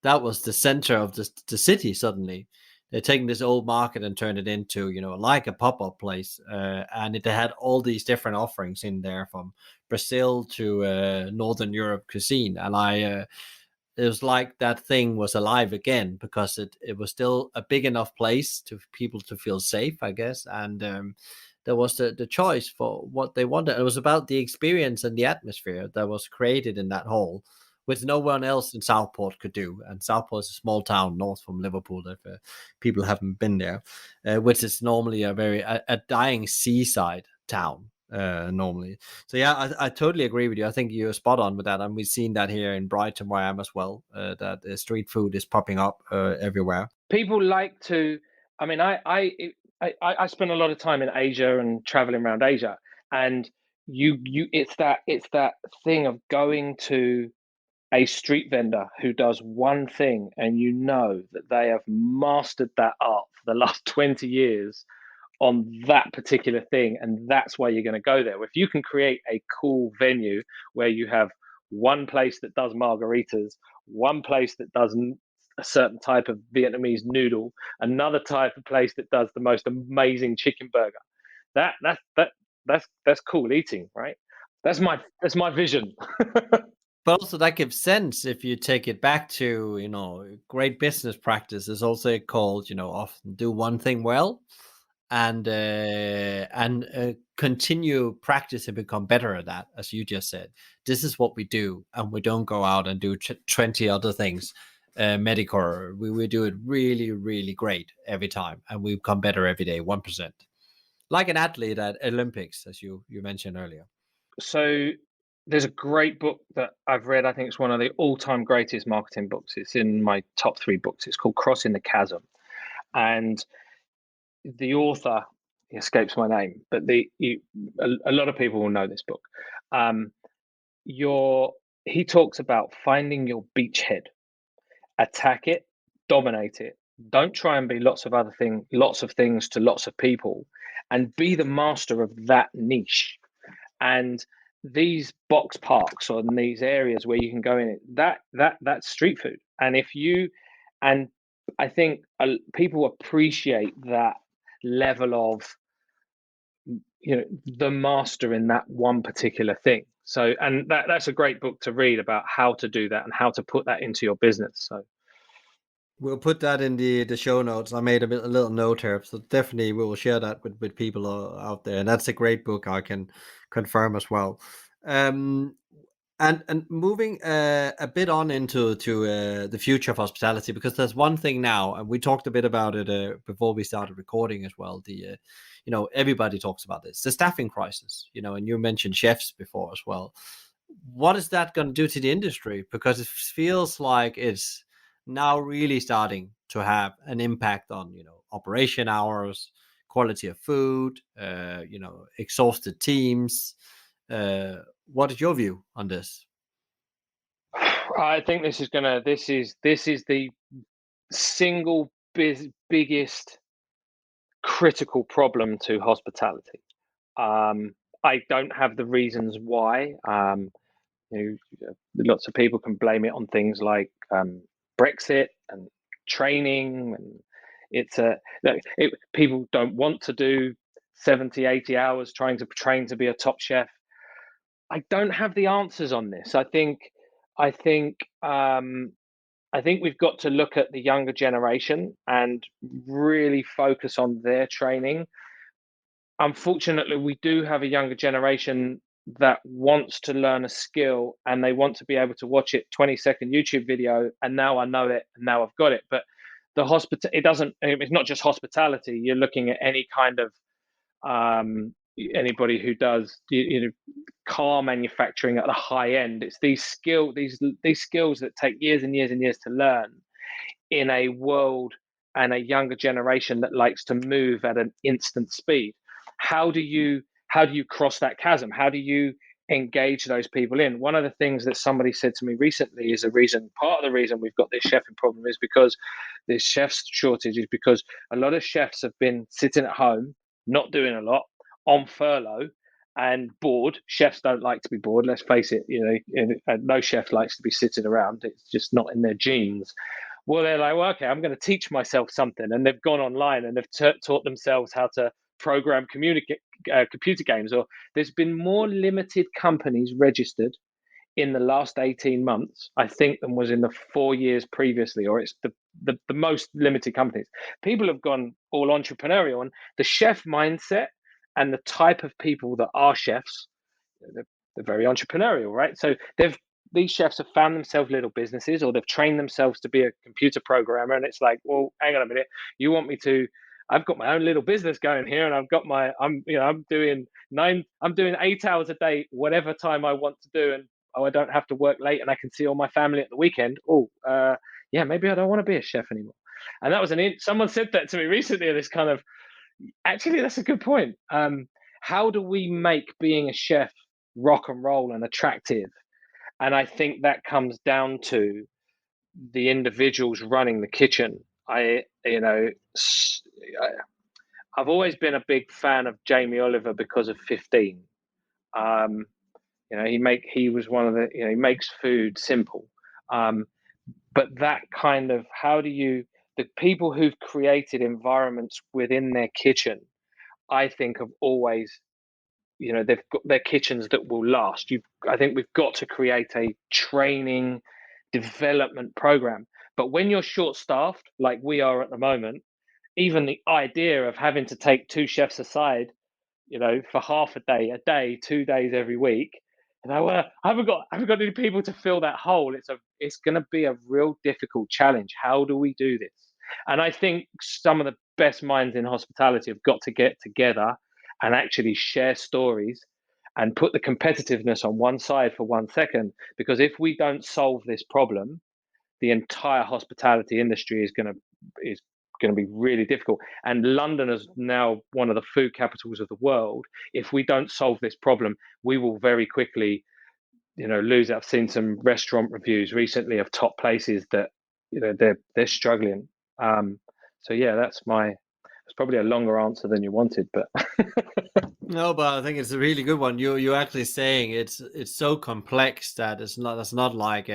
That was the center of the city. Suddenly they're taking this old market and turned it into, like a pop-up place, and it had all these different offerings in there, from Brazil to Northern Europe cuisine. And it was like that thing was alive again, because it was still a big enough place to people to feel safe, I guess. And there was the choice for what they wanted. It was about the experience and the atmosphere that was created in that hall, which no one else in Southport could do. And Southport is a small town north from Liverpool, if people haven't been there, which is normally a dying seaside town, normally. So yeah, I totally agree with you. I think you're spot on with that, and we've seen that here in Brighton, where I am as well. That street food is popping up everywhere. People like to. I mean, I spend a lot of time in Asia and traveling around Asia, and it's that thing of going to a street vendor who does one thing, and you know that they have mastered that art for the last 20 years on that particular thing, and that's why you're going to go there. If you can create a cool venue where you have one place that does margaritas, one place that does a certain type of Vietnamese noodle, another type of place that does the most amazing chicken burger, that's cool eating, right? That's my vision. But also that gives sense if you take it back to, great business practice is also called, often do one thing well, and continue practice and become better at that. As you just said, this is what we do, and we don't go out and do 20 other things. Medicore, we do it really, really great every time, and we become better every day, 1%, like an athlete at Olympics, as you mentioned earlier. So there's a great book that I've read. I think it's one of the all-time greatest marketing books. It's in my top 3 books. It's called Crossing the Chasm, and the author escapes my name, but a lot of people will know this book. Um, your He talks about finding your beachhead, attack it, dominate it. Don't try and be lots of things to lots of people, and be the master of that niche. And these box parks or in these areas where you can go in, that's street food. And I think people appreciate that level of, the master in that one particular thing. So, and that's a great book to read about how to do that and how to put that into your business. So We'll put that in the show notes. I made a little note here, so definitely we will share that with people out there. And that's a great book, I can confirm as well. Um, and moving a bit on into the future of hospitality, because there's one thing now, and we talked a bit about it before we started recording as well. Everybody talks about this, the staffing crisis. And you mentioned chefs before as well. What is that going to do to the industry? Because it feels like it's now really starting to have an impact on operation hours, quality of food, exhausted teams. What is your view on this? I think this is the single biggest critical problem to hospitality. I don't have the reasons why. Lots of people can blame it on things like Brexit and training, and people don't want to do 70, 80 hours trying to train to be a top chef. I don't have the answers on this. I think we've got to look at the younger generation and really focus on their training. Unfortunately, we do have a younger generation that wants to learn a skill, and they want to be able to watch it 20-second YouTube video, and now I know it, and now I've got it. But it's not just hospitality. You're looking at any kind of anybody who does car manufacturing at the high end. It's these skills that take years and years and years to learn, in a world and a younger generation that likes to move at an instant speed. How do you cross that chasm? How do you engage those people in. One of the things that somebody said to me recently is part of the reason we've got this chefing problem is because this chef's shortage is because a lot of chefs have been sitting at home, not doing a lot, on furlough and bored. Chefs don't like to be bored, let's face it. No chef likes to be sitting around. It's just not in their genes. Well, they're like, well, okay, I'm going to teach myself something. And they've gone online and they've taught themselves how to program computer games. Or there's been more limited companies registered in the last 18 months, I think, than was in the 4 years previously, or it's the most limited companies. People have gone all entrepreneurial, and the chef mindset and the type of people that are chefs, they're very entrepreneurial, right? So these chefs have found themselves little businesses, or they've trained themselves to be a computer programmer, and it's like, well, hang on a minute, you want me to? I've got my own little business going here, and I'm doing 8 hours a day, whatever time I want to do, and I don't have to work late, and I can see all my family at the weekend. Yeah, maybe I don't want to be a chef anymore. And that was someone said that to me recently. This kind of, actually, that's a good point. How do we make being a chef rock and roll and attractive? And I think that comes down to the individuals running the kitchen. I've always been a big fan of Jamie Oliver because of 15. He was one of the, he makes food simple. But that kind of, the people who've created environments within their kitchen, I think have always, they've got their kitchens that will last. I think we've got to create a training development program. But when you're short staffed, like we are at the moment, even the idea of having to take two chefs aside, for half a day, 2 days every week, I haven't got any people to fill that hole. It's going to be a real difficult challenge. How do we do this? And I think some of the best minds in hospitality have got to get together and actually share stories and put the competitiveness on one side for 1 second. Because if we don't solve this problem, the entire hospitality industry is going to be really difficult. And London is now one of the food capitals of the world. If we don't solve this problem, we will very quickly, lose it. I've seen some restaurant reviews recently of top places that, they're struggling. So yeah, it's probably a longer answer than you wanted, but No, but I think it's a really good one. You're actually saying it's so complex that that's not like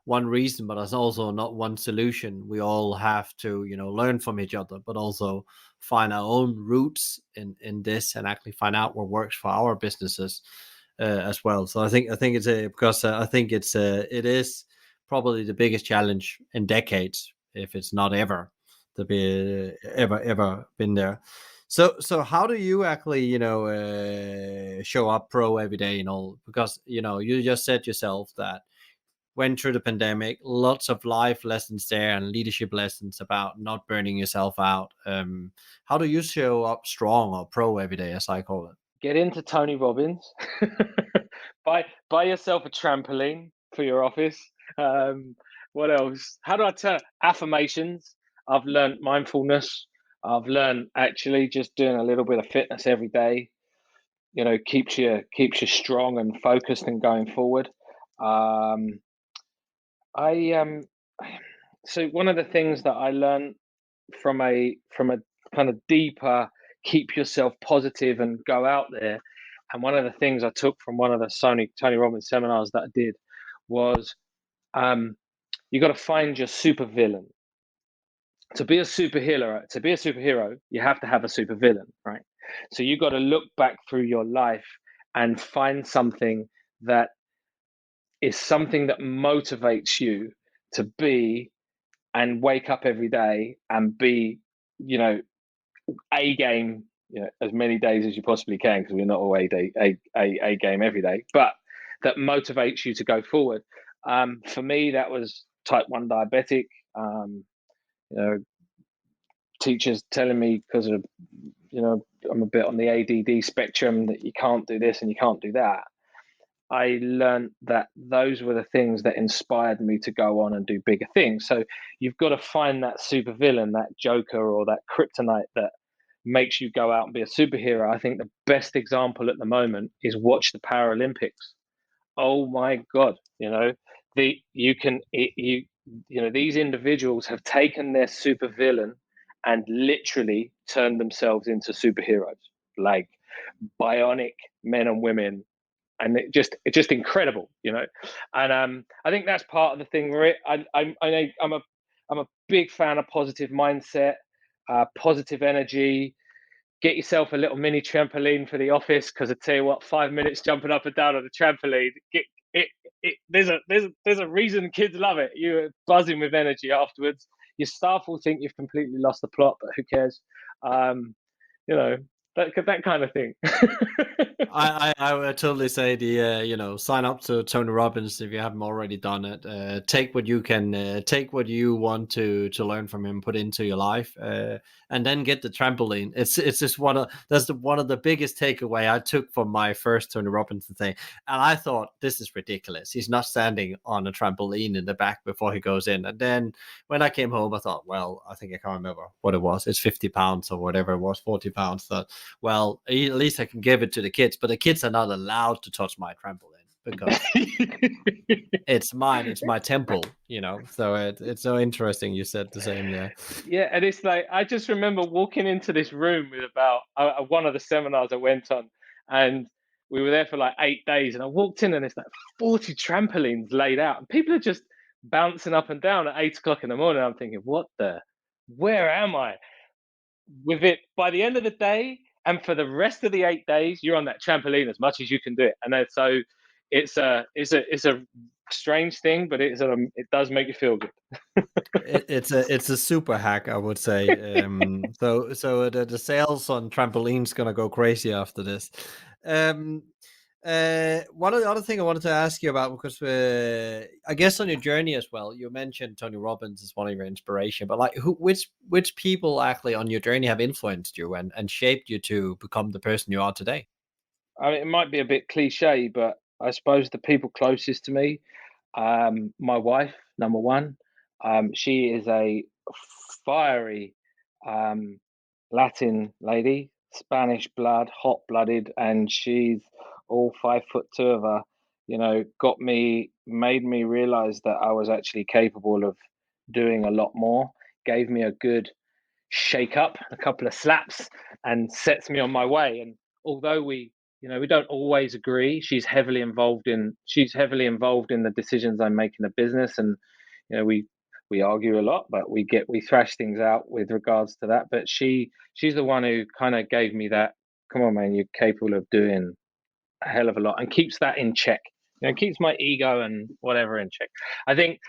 one reason, but it's also not one solution. We all have to learn from each other, but also find our own roots in this and actually find out what works for our businesses as well. So I think it's because I think it is probably the biggest challenge in decades, if it's not ever to be ever been there. So how do you actually, show up pro every day, because, you just said yourself that went through the pandemic, lots of life lessons there and leadership lessons about not burning yourself out. How do you show up strong or pro every day, as I call it? get into Tony Robbins, buy yourself a trampoline for your office. What else? How do I turn affirmations? I've learned mindfulness. I've learned actually just doing a little bit of fitness every day. Keeps you strong and focused and going forward. I So one of the things that I learned from a kind of deeper, keep yourself positive and go out there. And one of the things I took from one of the Tony Robbins seminars that I did was, you got to find your super villain. To be a superhero, you have to have a supervillain, right? So you got to look back through your life and find something that is something that motivates you to be and wake up every day and be, a game, as many days as you possibly can, because we're not all a game every day, but that motivates you to go forward. For me, that was type 1 diabetic. Teachers telling me, because of, I'm a bit on the ADD spectrum, that you can't do this and you can't do that. I learned that those were the things that inspired me to go on and do bigger things. So you've got to find that supervillain, that joker or that kryptonite that makes you go out and be a superhero. I think the best example at the moment is watch the Paralympics. Oh my God, these individuals have taken their supervillain and literally turned themselves into superheroes, like bionic men and women, and it's just incredible, And I think that's part of the thing where I'm a big fan of positive mindset, positive energy. Get yourself a little mini trampoline for the office, because I tell you what, 5 minutes jumping up and down on the trampoline, it, there's a reason kids love it. You're buzzing with energy afterwards. Your staff will think you've completely lost the plot, but who cares? Um, you know, that kind of thing. I would totally say sign up to Tony Robbins if you haven't already done it. Take what you can, take what you want to learn from him, put into your life, and then get the trampoline. It's just one of the biggest takeaway I took from my first Tony Robbins thing, and I thought this is ridiculous. He's not standing on a trampoline in the back before he goes in. And then when I came home, I thought, well, I think I can't remember what it was. It's 50 pounds or whatever it was, 40 pounds. That well, at least I can give it to the kids, but the kids are not allowed to touch my trampoline because it's mine. It's my temple, So it's so interesting. You said the same there. Yeah, and it's like I just remember walking into this room with about one of the seminars I went on, and we were there for like 8 days. And I walked in, and it's like 40 trampolines laid out, and people are just bouncing up and down at 8 o'clock in the morning. I'm thinking, where am I? With it by the end of the day, and for the rest of the 8 days, you're on that trampoline as much as you can do it. And then, so it's a strange thing, but it does make you feel good. It's a super hack, I would say. So the sales on trampolines gonna go crazy after this. Um, one of the other thing I wanted to ask you about, because I guess on your journey as well, you mentioned Tony Robbins is one of your inspiration, but like which people actually on your journey have influenced you and shaped you to become the person you are today? I mean, it might be a bit cliche, but I suppose the people closest to me, my wife, number one. She is a fiery um, Latin lady, Spanish blood, hot blooded, and she's all 5'2" of her. Made me realize that I was actually capable of doing a lot more. Gave me a good shake up, a couple of slaps, and sets me on my way. And although we don't always agree, she's heavily involved in the decisions I make in the business. And we argue a lot, but we thrash things out with regards to that. But she's the one who kind of gave me that, come on man, you're capable of doing a hell of a lot, and keeps that in check. Keeps my ego and whatever in check. I think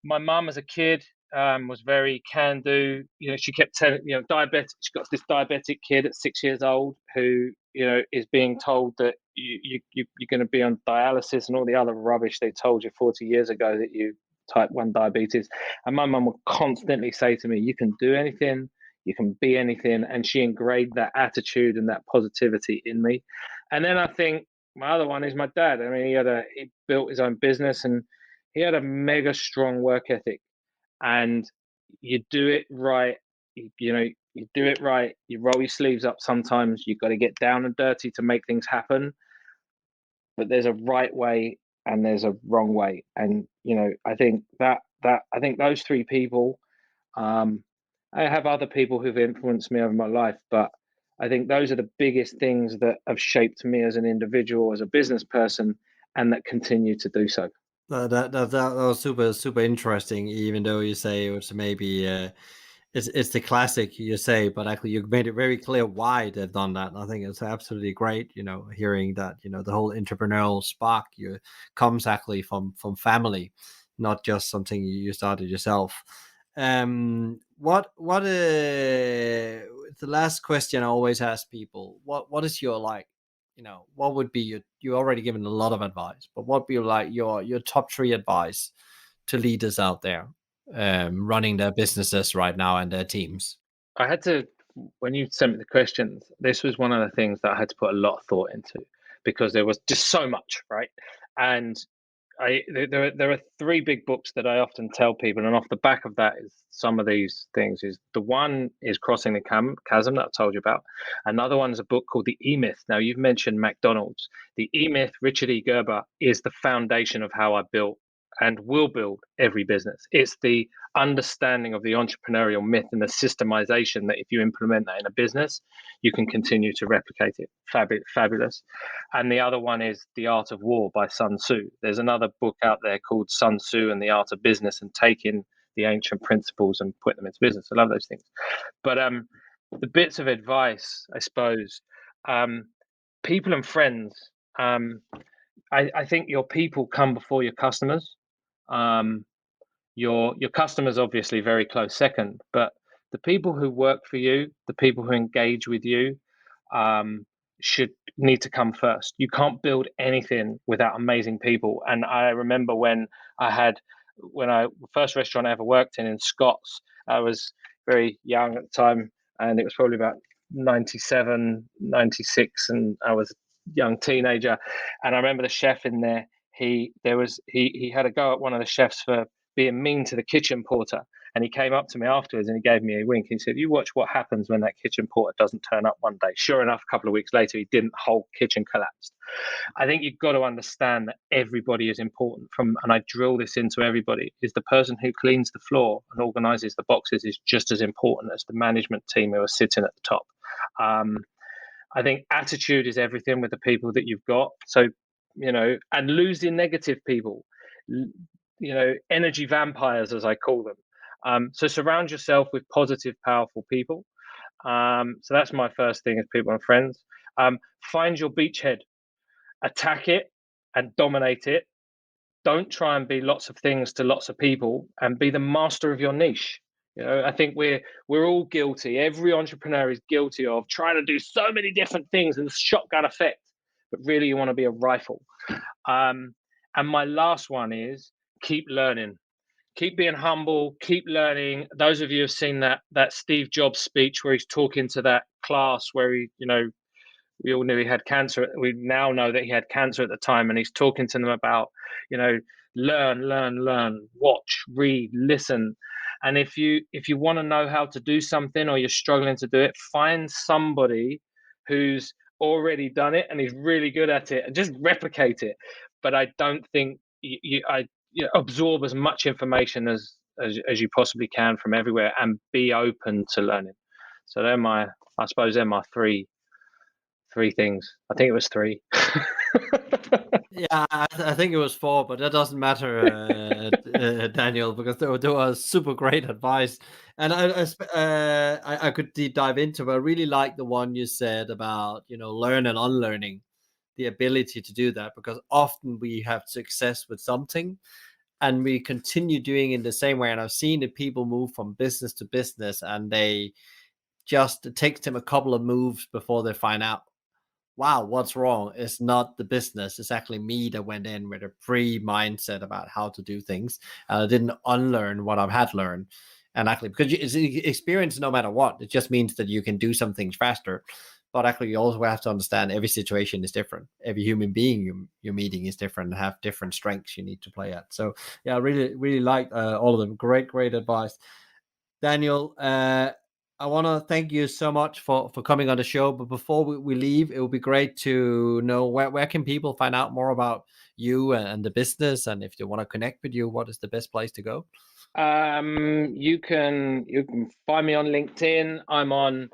my mum as a kid was very can do. She kept telling, diabetic. She got this diabetic kid at 6 years old who, is being told that you're going to be on dialysis and all the other rubbish they told you 40 years ago that you type 1 diabetes. And my mum would constantly say to me, you can do anything, you can be anything. And she ingrained that attitude and that positivity in me. And then I think my other one is my dad. I mean, he built his own business, and he had a mega strong work ethic. And you do it right, you do it right, you roll your sleeves up. Sometimes you've got to get down and dirty to make things happen, but there's a right way and there's a wrong way. And I think I think those 3 people, um I have other people who've influenced me over my life, but I think those are the biggest things that have shaped me as an individual, as a business person, and that continue to do so. That was super super interesting. Even though you say it was maybe it's the classic you say, but actually you made it very clear why they've done that. And I think it's absolutely great. Hearing that the whole entrepreneurial spark comes actually from family, not just something you started yourself. What the last question I always ask people, what is your like, what would be you already given a lot of advice, but what would be like your top 3 advice to leaders out there running their businesses right now and their teams? I had to, when you sent me the questions, this was one of the things that I had to put a lot of thought into, because there was just so much, right? And there are three big books that I often tell people, and off the back of that is some of these things. Is the one is Crossing the Chasm that I told you about. Another one is a book called The E-Myth. Now you've mentioned McDonald's. The E-Myth, Richard E. Gerber, is the foundation of how I built and will build every business. It's the understanding of the entrepreneurial myth and the systemization that if you implement that in a business, you can continue to replicate it. Fabulous. And the other one is The Art of War by Sun Tzu. There's another book out there called Sun Tzu and the Art of Business, and taking the ancient principles and put them into business. I love those things. But the bits of advice, I suppose, people and friends. I think your people come before your customers. Your customers obviously very close second, but the people who work for you, the people who engage with you, should need to come first. You can't build anything without amazing people. And I remember when the first restaurant I ever worked in Scots, I was very young at the time, and it was probably about 97, 96, and I was a young teenager. And I remember the chef in there, he had a go at one of the chefs for being mean to the kitchen porter. And he came up to me afterwards and he gave me a wink. He said, "You watch what happens when that kitchen porter doesn't turn up one day." Sure enough, a couple of weeks later, he didn't. Whole kitchen collapsed. I think you've got to understand that everybody is important. And I drill this into everybody, is the person who cleans the floor and organizes the boxes is just as important as the management team who are sitting at the top. I think attitude is everything with the people that you've got. So, and losing negative people, energy vampires, as I call them. So surround yourself with positive, powerful people. So that's my first thing, is people and friends. Find your beachhead, attack it and dominate it. Don't try and be lots of things to lots of people, and be the master of your niche. I think we're all guilty. Every entrepreneur is guilty of trying to do so many different things in the shotgun effect, but really you want to be a rifle. And my last one is keep learning. Keep being humble, keep learning. Those of you have seen that Steve Jobs speech where he's talking to that class where we all knew he had cancer. We now know that he had cancer at the time, and he's talking to them about, learn, watch, read, listen. And if you want to know how to do something, or you're struggling to do it, find somebody who's already done it and is really good at it, and just replicate it. But I don't think absorb as much information as you possibly can from everywhere, and be open to learning. So I suppose they're my three things. I think it was three. Yeah, I think it was four, but that doesn't matter, Daniel, because they were super great advice, and I could deep dive into. But I really like the one you said about learn and unlearning, the ability to do that, because often we have success with something, and we continue doing it the same way. And I've seen that people move from business to business, and it takes them a couple of moves before they find out, wow, what's wrong? It's not the business. It's actually me that went in with a pre-mindset about how to do things. I didn't unlearn what I've had learned. And actually, because it's experience no matter what, it just means that you can do some things faster. But actually, you also have to understand every situation is different. Every human being you're meeting is different and have different strengths you need to play at. So, yeah, I really, really like all of them. Great advice. Daniel, I want to thank you so much for coming on the show. But before we leave, it would be great to know where can people find out more about you and the business, and if they want to connect with you, what is the best place to go? You can find me on LinkedIn. I'm on.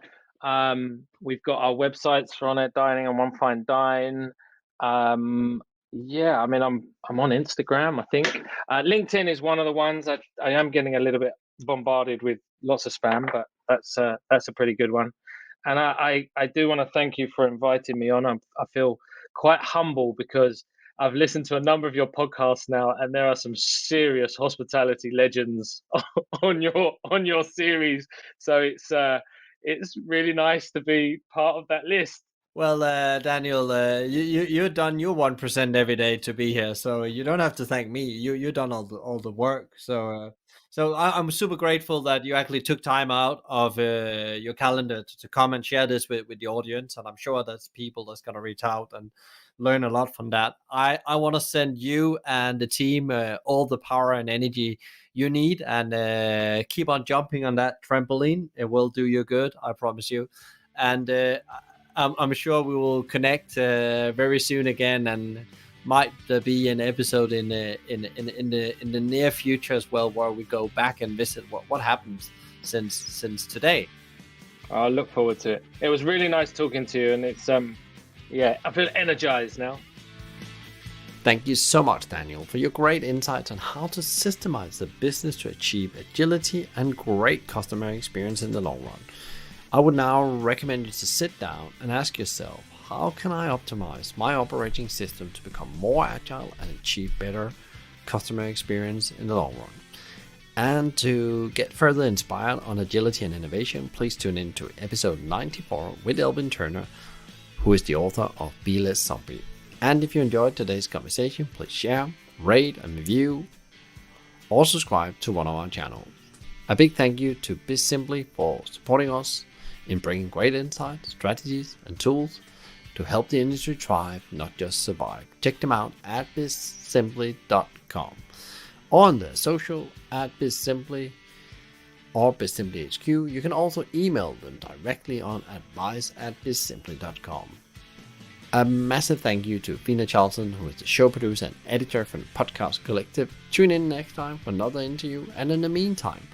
We've got our websites for On Air Dining and One Fine Dine. Yeah, I mean, I'm on Instagram, I think. LinkedIn is one of the ones I am getting a little bit bombarded with lots of spam, but that's a pretty good one. And I do want to thank you for inviting me on. I feel quite humble because I've listened to a number of your podcasts now, and there are some serious hospitality legends on your series. So it's really nice to be part of that list. Well, Daniel, you've done your 1% every day to be here, so you don't have to thank me. You've done all the work. I'm super grateful that you actually took time out of your calendar to come and share this with the audience, and I'm sure there's people that's gonna reach out and learn a lot from that. I want to send you and the team all the power and energy you need, and keep on jumping on that trampoline. It will do you good, I promise you. And I'm sure we will connect very soon again, and might there be an episode in the near future as well, where we go back and visit what happens since today. I look forward to it. It was really nice talking to you, and it's yeah, I feel energized now. Thank you so much, Daniel, for your great insights on how to systemize the business to achieve agility and great customer experience in the long run. I would now recommend you to sit down and ask yourself, how can I optimize my operating system to become more agile and achieve better customer experience in the long run? And to get further inspired on agility and innovation, please tune in to episode 94 with Elvin Turner, who is the author of Be Less Zombie. And if you enjoyed today's conversation, please share, rate and review, or subscribe to one of our channels. A big thank you to BizSimply for supporting us in bringing great insights, strategies and tools to help the industry thrive, not just survive. Check them out at bizsimply.com, or on the social at bizsimply or bizsimplyhq. You can also email them directly on advice@bizsimply.com. A massive thank you to Fina Charlton, who is the show producer and editor for the podcast collective. Tune in next time for another interview, and in the meantime,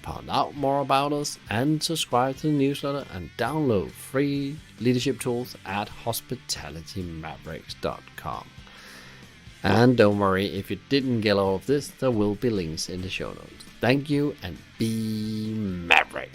find out more about us and subscribe to the newsletter and download free leadership tools at hospitalitymavericks.com. And don't worry, if you didn't get all of this, there will be links in the show notes. Thank you, and be Maverick.